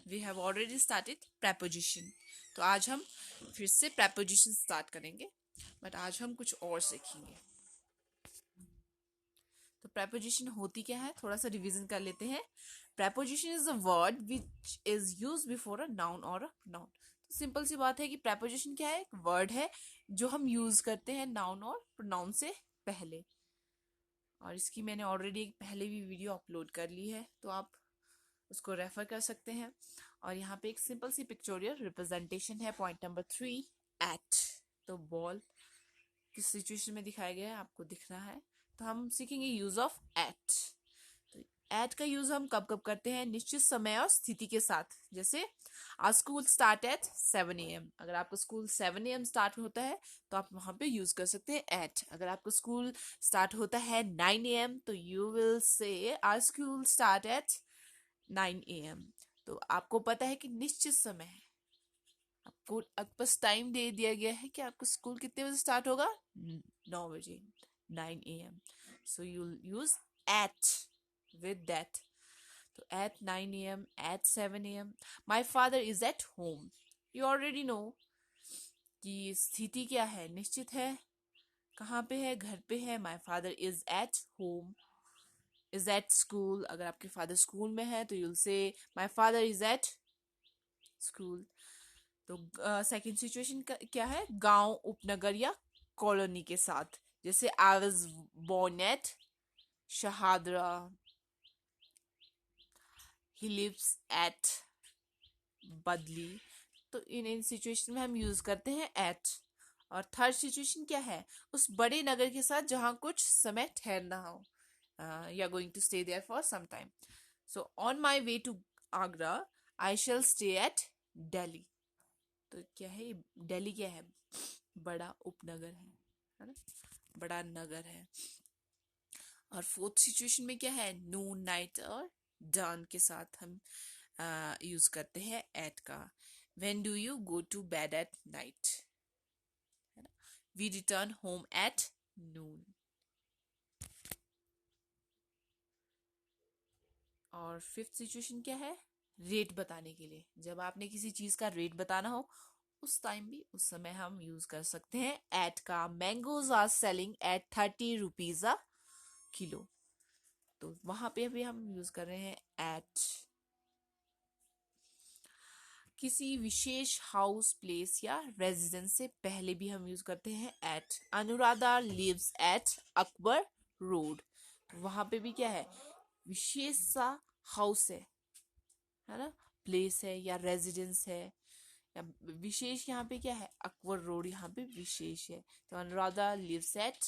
We have already started preposition. तो आज हम फिर से preposition स्टार्ट करेंगे, बट आज हम कुछ और सीखेंगे. तो preposition होती क्या है, थोड़ा सा रिवीजन कर लेते हैं. preposition is a word which is use before a noun और अ pronoun. तो सिंपल सी बात है कि preposition क्या है, एक वर्ड है जो हम यूज करते हैं नाउन और pronoun से पहले. और इसकी मैंने ऑलरेडी एक पहले भी वीडियो अपलोड कर ली है, तो आप उसको रेफर कर सकते हैं. और यहाँ पे एक सिंपल सी पिक्चोरियल रिप्रेजेंटेशन है. Point number 3, at. तो बॉल किस सिचुएशन में दिखाया गया है आपको दिख रहा है. तो हम सीखेंगे यूज ऑफ एट. तो एट का यूज हम कब कब करते हैं, निश्चित समय और स्थिति के साथ. जैसे आज स्कूल स्टार्ट एट 7 AM. अगर आपका स्कूल 7 AM स्टार्ट होता है तो आप वहां पे यूज कर सकते हैं एट. अगर आपका स्कूल स्टार्ट होता है 9 AM तो यू विल से आज स्कूल स्टार्ट एट 9 AM. तो आपको पता है कि निश्चित समय है, आपको बस टाइम दे दिया गया है कि आपका स्कूल कितने बजे स्टार्ट होगा, 9 बजे, 9 AM. So you use at with that. तो at 9 AM, at 7 AM, my father is at home. You already know कि स्थिति क्या है, निश्चित है, कहाँ पे है, घर पे है. my father is at home, is at school. अगर आपके फादर स्कूल में है तो you'll say my father is at school. तो सेकंड सिचुएशन क्या है, गांव, उपनगर या कॉलोनी के साथ. जैसे I was born at Shahdara, he lives at बदली. तो इन सिचुएशन में हम यूज करते हैं एट. और थर्ड सिचुएशन क्या है, उस बड़े नगर के साथ जहां कुछ समय ठहरना हो. You are going to stay there for some time. So on my way to Agra I shall stay at Delhi. तो क्या है, दिल्ली क्या है, बड़ा उपनगर है ना, बड़ा नगर है. और फोर्थ सिचुएशन में क्या है, नून, नाइट और डन के साथ हम यूज करते हैं एट का. When do you go to bed at night? We return home at noon. और फिफ्थ सिचुएशन क्या है, रेट बताने के लिए. जब आपने किसी चीज का रेट बताना हो उस टाइम भी उस समय हम यूज कर सकते हैं एट का. Mangoes are selling at 30 rupees a kilo. तो वहां पे भी हम यूज कर रहे हैं एट. किसी विशेष हाउस, प्लेस या रेजिडेंस से पहले भी हम यूज करते हैं at. Anuradha lives at Akbar road. वहां पे भी क्या है, विशेष सा हाउस है ना, प्लेस है या रेजिडेंस है, या विशेष यहाँ पे क्या है, अकबर रोड यहाँ पे विशेष है. तो Anuradha lives at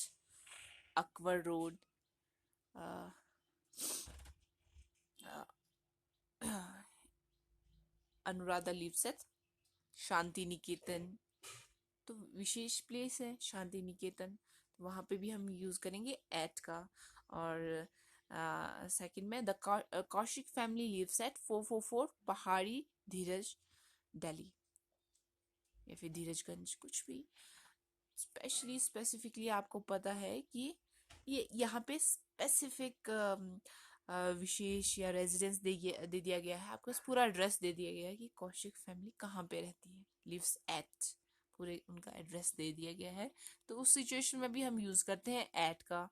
Akbar road. Anuradha lives at Shanti Niketan. तो विशेष प्लेस है शांति निकेतन, तो वहाँ पे भी हम यूज करेंगे एट का. और सेकंड में the Kaushik family lives at 444 Pahari धीरज दिल्ली, या फिर धीरजगंज, कुछ भी. स्पेसिफिकली आपको पता है कि ये यहाँ पे स्पेसिफिक विशेष या रेजिडेंस दे दिया गया है, आपको पूरा एड्रेस दे दिया गया है कि कौशिक फैमिली कहाँ पे रहती है, लिव्स एट, पूरे उनका एड्रेस दे दिया गया है. तो उस सिचुएशन में भी हम यूज करते हैं एट का.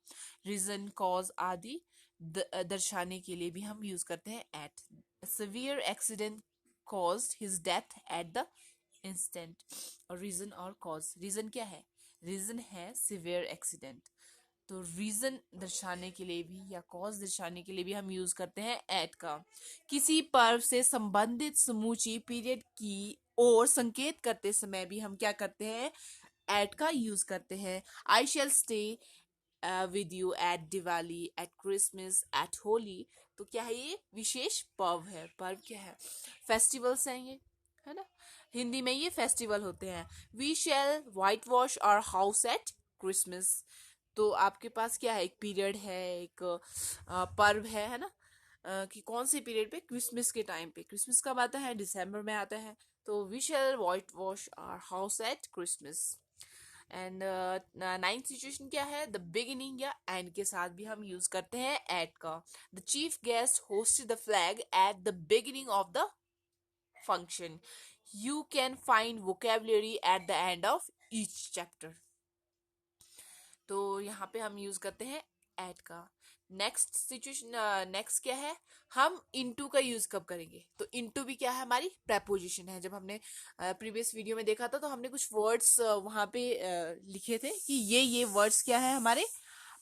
रीजन, कॉज आदि दर्शाने के लिए भी हम यूज करते हैं at. Severe accident caused his death at the instant. और रीजन और कॉज, रीजन क्या है, रीजन है सिवियर एक्सीडेंट, तो रीजन दर्शाने के लिए भी या कॉज दर्शाने के लिए भी हम यूज करते हैं एट का. किसी पर्व से संबंधित समूची पीरियड की ओर संकेत करते समय भी हम क्या करते हैं, एट का यूज करते हैं. I shall stay with you at Diwali, at Christmas, at Holi. तो क्या है, ये विशेष पर्व है. पर्व क्या है, फेस्टिवल्स हैं ये, है ना, हिंदी में ये फेस्टिवल होते हैं. We shall white wash our house at Christmas. तो आपके पास क्या है, एक पीरियड है, एक पर्व है ना, कि कौन से पीरियड पे, क्रिसमस के टाइम पे. क्रिसमस कब आता है, दिसंबर में आता है. तो we shall white wash our house at Christmas. And ninth situation क्या है, द बिगिनिंग या एंड के साथ भी हम यूज करते हैं एट का. The chief guest hosted the flag at the beginning of the function. You can find vocabulary at the end of each chapter. तो यहाँ पे हम यूज करते हैं एट का. नेक्स्ट सिचुएशन, नेक्स्ट क्या है, हम इनटू का यूज कब करेंगे. तो इनटू भी क्या है, हमारी प्रेपोजिशन है. जब हमने प्रीवियस वीडियो में देखा था तो हमने कुछ वर्ड्स वहां पे लिखे थे कि ये वर्ड्स क्या है, हमारे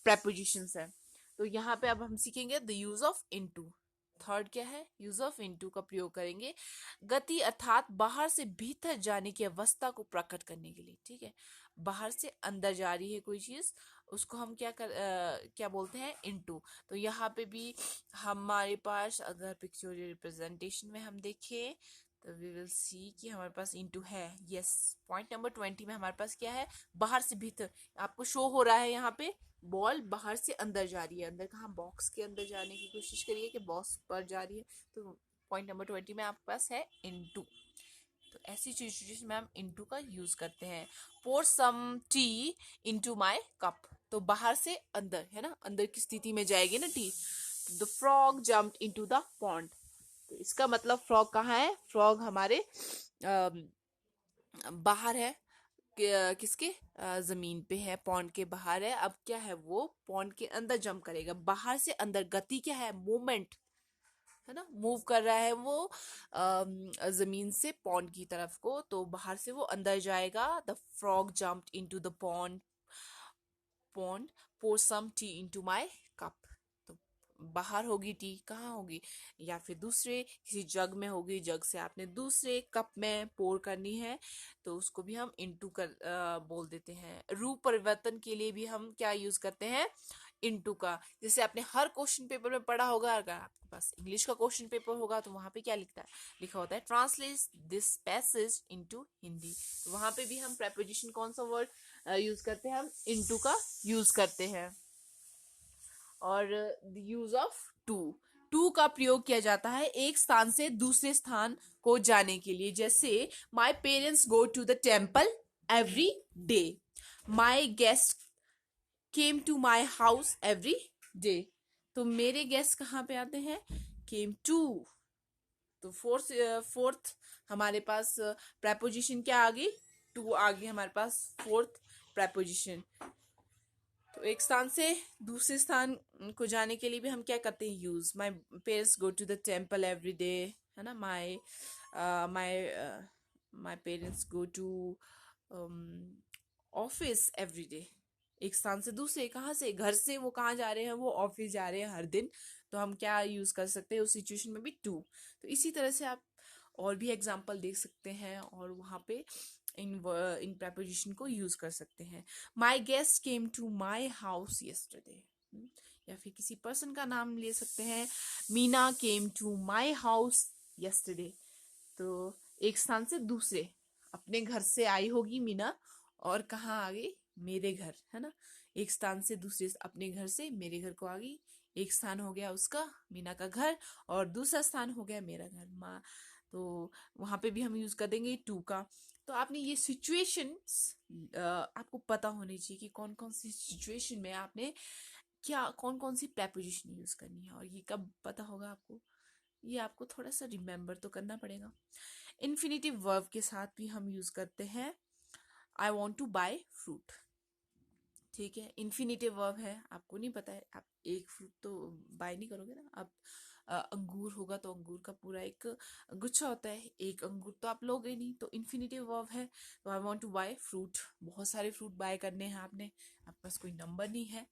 प्रेपोजिशंस है. तो यहाँ पे अब हम सीखेंगे the use of into. Third क्या है, यूज ऑफ इनटू का प्रयोग करेंगे गति अर्थात बाहर से भीतर जाने की अवस्था को प्रकट करने के लिए. ठीक है, बाहर से अंदर जा रही है कोई चीज, उसको हम क्या बोलते हैं, इनटू. तो यहाँ पे भी हमारे पास अगर पिक्चोरियल रिप्रेजेंटेशन में हम देखें तो वी विल सी कि हमारे पास इनटू है. यस, पॉइंट नंबर 20 में हमारे पास क्या है, बाहर से भीतर. आपको शो हो रहा है यहाँ पे बॉल बाहर से अंदर जा रही है. अंदर कहाँ, बॉक्स के अंदर जाने की कोशिश करिए कि बॉक्स पर जा रही है. तो पॉइंट नंबर 20 में आपके पास है इनटू. तो ऐसी सिचुएशन में हम इनटू का यूज करते हैं. पोर some tea into my cup. तो बाहर से अंदर है ना, अंदर की स्थिति में जाएगी ना T. The frog jumped into the pond. तो इसका मतलब फ्रॉग कहाँ है, फ्रॉग हमारे बाहर है. किसके, जमीन पे है, पॉन्ड के बाहर है. अब क्या है, वो पॉन्ड के अंदर जंप करेगा. बाहर से अंदर, गति क्या है, मूवमेंट है ना, मूव कर रहा है वो जमीन से पॉन्ड की तरफ को. तो बाहर से वो अंदर जाएगा. The frog jumped into the pond. pour some tea into my cup. तो बाहर होगी टी, कहाँ होगी, या फिर दूसरे किसी जग में होगी. जग से आपने दूसरे कप में पोर करनी है तो उसको भी हम इनटू कर बोल देते हैं. रूप परिवर्तन के लिए भी हम क्या यूज करते हैं, इनटू का. जैसे आपने हर क्वेश्चन पेपर में पढ़ा होगा, अगर आपके पास इंग्लिश का क्वेश्चन पेपर होगा तो वहां पे क्या लिखा होता है, translate this passage into Hindi. तो वहां पे भी हम प्रेपोजिशन कौन सा वर्ड यूज करते हैं, हम इनटू का यूज करते हैं. और यूज ऑफ टू. टू का प्रयोग किया जाता है एक स्थान से दूसरे स्थान को जाने के लिए. जैसे my parents go to the temple every day. My guest came to my house every day. तो मेरे गेस्ट कहाँ पे आते हैं, केम टू. तो फोर्थ हमारे पास प्रेपोजिशन क्या आ गई, टू आ गई हमारे पास फोर्थ प्रेपोजिशन. तो एक स्थान से दूसरे स्थान को जाने के लिए भी हम क्या करते हैं, use. My parents go to the temple every day, है ना. My parents go to office every day. एक स्थान से दूसरे, कहाँ से, घर से वो कहाँ जा रहे हैं, वो ऑफिस जा रहे हैं हर दिन. तो हम क्या यूज कर सकते हैं उस सिचुएशन में भी, टू. तो इसी तरह से आप और भी एग्जाम्पल देख सकते हैं और वहां पे इन प्रेपोजिशन को यूज कर सकते हैं. My guest came to my house yesterday. या फिर किसी पर्सन का नाम ले सकते हैं, Meena came to my house yesterday. तो एक स्थान से दूसरे, अपने घर से आई होगी मीना और कहाँ आ गई, मेरे घर, है ना. एक स्थान से दूसरे, अपने घर से मेरे घर को आ गई. एक स्थान हो गया उसका, मीना का घर, और दूसरा स्थान हो गया मेरा घर, माँ. तो वहां पे भी हम यूज कर देंगे टू का. तो आपने ये सिचुएशंस आपको पता होनी चाहिए कि कौन कौन सी सिचुएशन में आपने क्या, कौन कौन सी प्रेपोजिशन यूज करनी है. और ये कब पता होगा आपको, ये आपको थोड़ा सा रिमेम्बर तो करना पड़ेगा. इन्फिनेटिव वर्ब के साथ भी हम यूज करते हैं I want to buy fruit. ठीक है, इन्फिनेटिव वर्ब है, आपको नहीं पता है, आप एक फ्रूट तो बाय नहीं करोगे ना. आप अंगूर होगा तो अंगूर का पूरा एक गुच्छा होता है, एक अंगूर तो आप लोगे नहीं. तो इन्फिनेटिव वर्ब है. तो I want to buy fruit, बहुत सारे फ्रूट बाय करने हैं आपने, आपके पास कोई नंबर नहीं है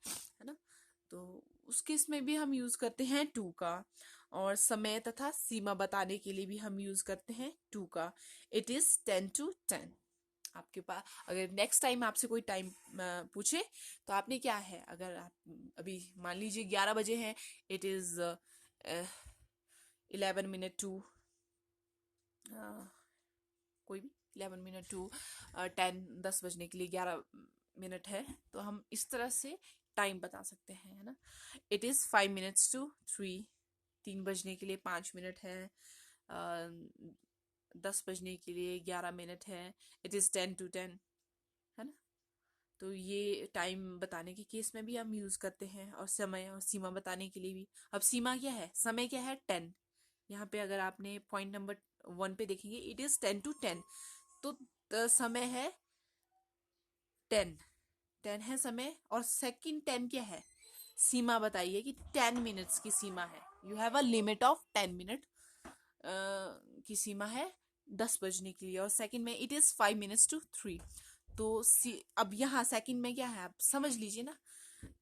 ना. तो उस केस में भी हम यूज करते हैं टू का. और समय तथा सीमा बताने के लिए भी हम यूज करते हैं टू का. It is 10 to 10. आपके पास अगर नेक्स्ट टाइम आपसे कोई टाइम पूछे तो आपने क्या है, अगर आप अभी मान लीजिए 11 बजे हैं, इट इज 11 minute to कोई भी 11 minute to 10 बजने के लिए 11 मिनट है. तो हम इस तरह से टाइम बता सकते हैं, है ना. It is 5 minutes to 3. 3 बजने के लिए 5 मिनट है. 10 बजने के लिए 11 मिनट है. इट इज 10 to 10, है ना. तो ये टाइम बताने के केस में भी हम यूज करते हैं. और समय और सीमा बताने के लिए भी. अब सीमा क्या है, समय क्या है, 10. यहाँ पे अगर आपने पॉइंट नंबर 1 पे देखेंगे, इट इज 10 to 10, तो समय है 10, 10 है समय, और सेकंड 10 क्या है, सीमा बताइए कि 10 मिनट्स की सीमा है, you have a limit of 10 minute की सीमा है 10 बजने के लिए, और सेकंड में इट इज 5 minutes to 3। तो अब यहाँ सेकंड में क्या है, आप समझ लीजिए ना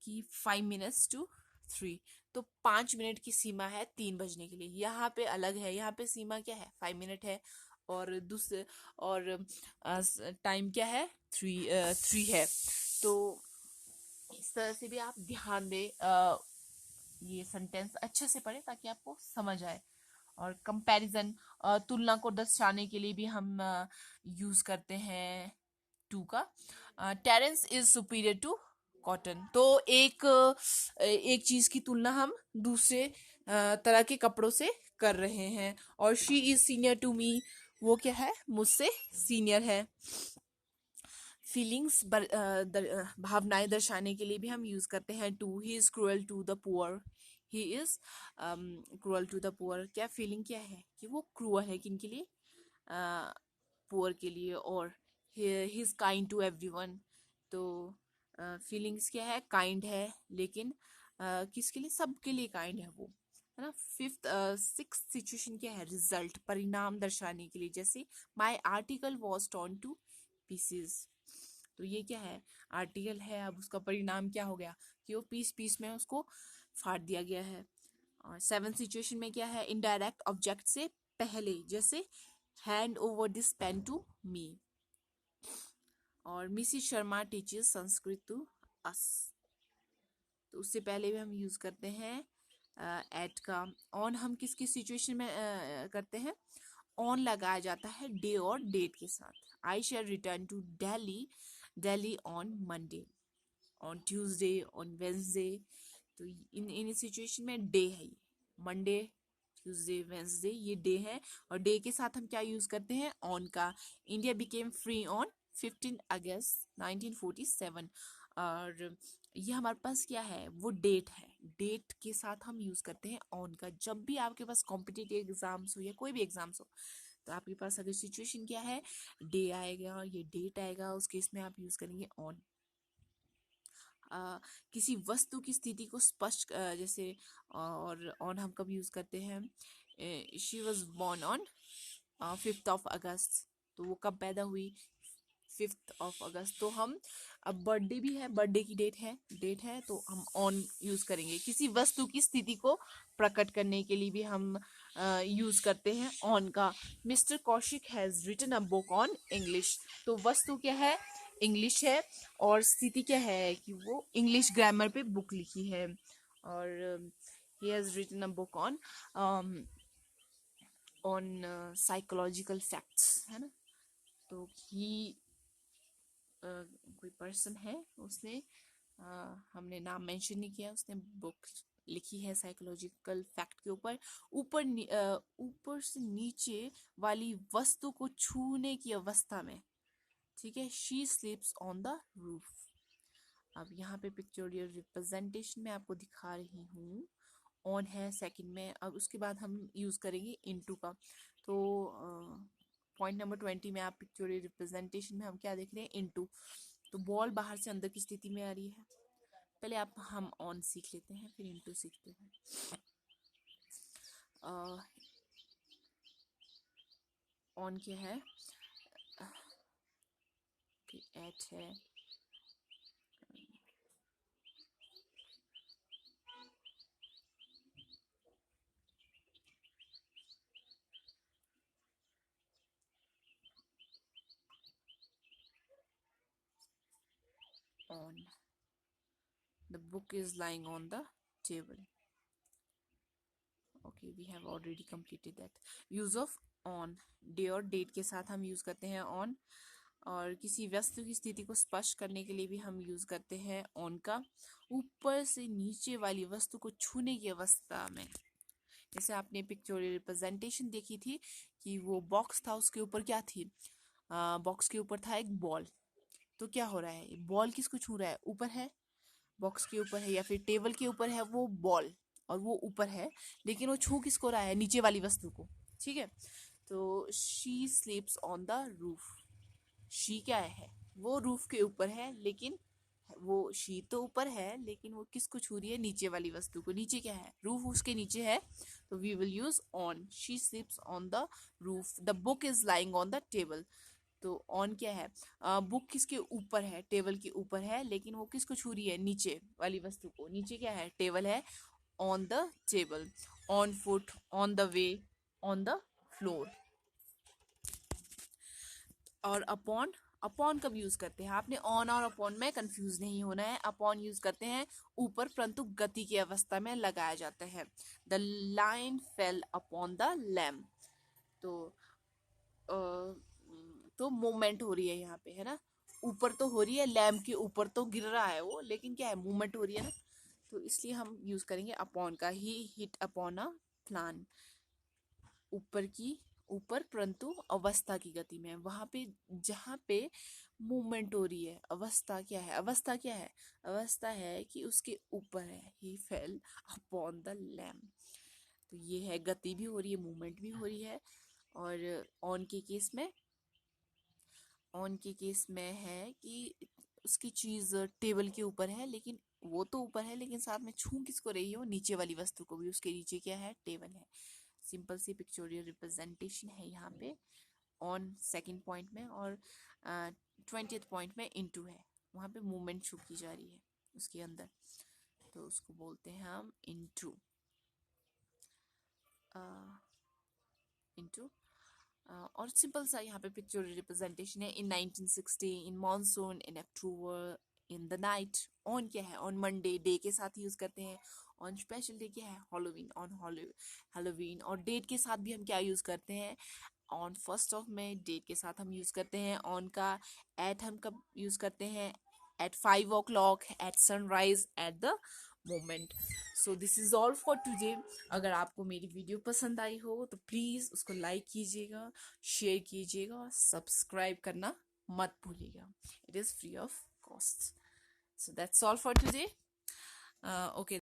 कि 5 minutes to 3, तो 5 मिनट की सीमा है 3 बजने के लिए। यहाँ पे अलग है, यहाँ पे सीमा क्या है 5 मिनट है, और दूसरे और टाइम क्या है 3 है। तो इस तरह से भी आप ध्यान दें, ये सेंटेंस अच्छे से पढ़े ताकि आपको समझ आए। और कंपैरिजन, तुलना को दर्शाने के लिए भी हम यूज करते हैं टू का। Terence is superior to cotton, तो एक चीज की तुलना हम दूसरे तरह के कपड़ों से कर रहे हैं। और she is senior to me, वो क्या है, मुझसे सीनियर है। फीलिंग्स भावनाएं दर्शाने के लिए भी हम यूज करते हैं to. He is cruel to the poor, he is cruel to the poor, क्या फीलिंग क्या है कि वो क्रूअल है किन के लिए, पुअर के लिए। और he is kind to everyone, तो फीलिंग्स क्या है, काइंड है, लेकिन किसके लिए, सबके लिए काइंड है वो, है ना। फिफ्थ सिक्स्थ सिचुएशन क्या है, रिजल्ट, परिणाम दर्शाने के लिए, जैसे my article was torn two pieces, तो ये क्या है, आर्टिकल है, अब उसका परिणाम क्या हो गया कि वो पीस पीस में उसको फाड़ दिया गया है। और सेवन सिचुएशन में क्या है, इनडायरेक्ट ऑब्जेक्ट से पहले, जैसे hand over this pen to me, और Mrs Sharma teaches Sanskrit to us, तो उससे पहले भी हम यूज करते हैं एट का। ऑन हम किस किस सिचुएशन में करते हैं, ऑन लगाया जाता है डे और डेट के साथ। I shall return to Delhi, Delhi on Monday, on Tuesday, on Wednesday, तो इन सिचुएशन में डे है, ये मंडे ट्यूसडे वेंसडे ये डे है, और डे के साथ हम क्या यूज करते हैं, ऑन का। इंडिया बिकेम फ्री ऑन 15 अगस्त 1947, और ये हमारे पास क्या है, वो डेट है, डेट के साथ हम यूज करते हैं ऑन का। जब भी आपके पास कॉम्पिटिटिव एग्जाम्स हो या कोई भी एग्जाम्स हो, तो आपके पास अगर सिचुएशन क्या है, डे आएगा, ये डेट आएगा, उस केस में आप यूज करेंगे ऑन। किसी वस्तु की स्थिति को स्पष्ट जैसे, और ऑन हम कब यूज करते हैं, शी वॉज बोर्न ऑन 5 अगस्त, तो वो कब पैदा हुई, 5 अगस्त, तो हम अब बर्थडे भी है, बर्थडे की डेट है तो हम ऑन यूज करेंगे। किसी वस्तु की स्थिति को प्रकट करने के लिए भी हम यूज करते हैं ऑन का। Mister Kaushik has written a book on English, तो वस्तु क्या है, इंग्लिश है, और स्थिति क्या है कि वो इंग्लिश ग्रामर पे बुक लिखी है। और he has written a book on psychological facts, है ना। तो ही कोई पर्सन है, उसने हमने नाम मेंशन नहीं किया, उसने बुक लिखी है साइकोलॉजिकल फैक्ट के ऊपर। ऊपर से नीचे वाली वस्तु को छूने की अवस्था में, ठीक है, she sleeps on the roof. अब यहाँ पे पिक्चोरियल रिप्रेजेंटेशन में आपको दिखा रही हूँ, ऑन है सेकंड में, अब उसके बाद हम यूज करेंगे इनटू का। तो पॉइंट नंबर 20 में आप पिक्चोरियल रिप्रेजेंटेशन में हम क्या देख रहे हैं, इनटू, तो बॉल बाहर से अंदर की स्थिति में आ रही है। पहले आप हम ऑन सीख लेते हैं, फिर इनटू सीखते हैं। ऑन क्या है, एट है, on, the book is lying on the table, okay, we have already completed that. use of on, day और डेट के साथ हम यूज करते हैं ऑन। और किसी वस्तु की स्थिति को स्पष्ट करने के लिए भी हम यूज करते हैं ऑन का। ऊपर से नीचे वाली वस्तु को छूने की अवस्था में, जैसे आपने पिक्चोरियल रिप्रेजेंटेशन देखी थी कि वो बॉक्स था, उसके ऊपर क्या थी, बॉक्स के ऊपर था एक बॉल, तो क्या हो रहा है, बॉल किसको छू रहा है, ऊपर है, बॉक्स के ऊपर है या फिर टेबल के ऊपर है वो बॉल, और वो ऊपर है, लेकिन वो छू किसको रहा है, नीचे वाली वस्तु को, ठीक है। तो she sleeps on the roof. She क्या है, वो रूफ के ऊपर है, लेकिन वो शी तो ऊपर है लेकिन वो किसको छू रही है, नीचे वाली वस्तु को। नीचे क्या है, रूफ उसके नीचे है, तो we will use on. She sleeps on the roof. The book is lying on the table. तो ऑन क्या है, बुक किसके ऊपर है, टेबल के ऊपर है, लेकिन वो किसको छू रही है, नीचे वाली वस्तु को। नीचे क्या है, टेबल है, on the table. On foot, on the way, on the floor. और अपॉन, अपॉन कब यूज करते हैं, आपने ऑन और अपॉन में कंफ्यूज नहीं होना है। अपॉन यूज करते हैं ऊपर, परंतु गति की अवस्था में लगाया जाता है। The line fail upon the lamp. तो तो मूवमेंट हो रही है यहाँ पे, है ना, ऊपर तो हो रही है, लैम्प के ऊपर तो गिर रहा है वो, लेकिन क्या है, मूवमेंट हो रही है ना, तो इसलिए हम यूज करेंगे अपॉन का। ही हिट अपॉन अ प्लान। ऊपर की, ऊपर परंतु अवस्था की गति में, वहां पे जहां पे मूवमेंट हो रही है। अवस्था क्या है, अवस्था क्या है, अवस्था है कि उसके ऊपर है। ही फेल अपॉन द लैम्प। तो ये है, गति भी हो रही है, मूवमेंट भी हो रही है। और ऑन के केस में, ऑन के केस में है कि उसकी चीज टेबल के ऊपर है, लेकिन वो तो ऊपर है, लेकिन साथ में छू किसको रही है, वो नीचे वाली वस्तु को भी। उसके नीचे क्या है, टेबल है। सिंपल सी पिक्चोरियल रिप्रेजेंटेशन है यहाँ पे ऑन सेकंड पॉइंट में। और 20th पॉइंट में इनटू है, वहाँ पे मूवमेंट शो की जा रही है उसके अंदर, तो उसको बोलते हैं हम इनटू। इनटू और सिंपल सा यहाँ पे पिक्चोरियल रिप्रेजेंटेशन है। इन 1960, इन monsoon, in October, in the night. On क्या है, ऑन मंडे, डे के साथ यूज करते हैं। ऑन स्पेशल डे क्या है, हॉलोवीन, ऑन हैलोवीन। और डेट के साथ भी हम क्या यूज करते हैं, on 1st of May, date के साथ हम यूज करते हैं। ऑन का एट हम कब यूज करते हैं, at 5 o'clock, at sunrise, at the moment. So this is all for today. अगर आपको मेरी वीडियो पसंद आई हो तो प्लीज उसको लाइक कीजिएगा, शेयर कीजिएगा, सब्सक्राइब करना मत भूलिएगा। It is free of cost. So that's all for today. Okay.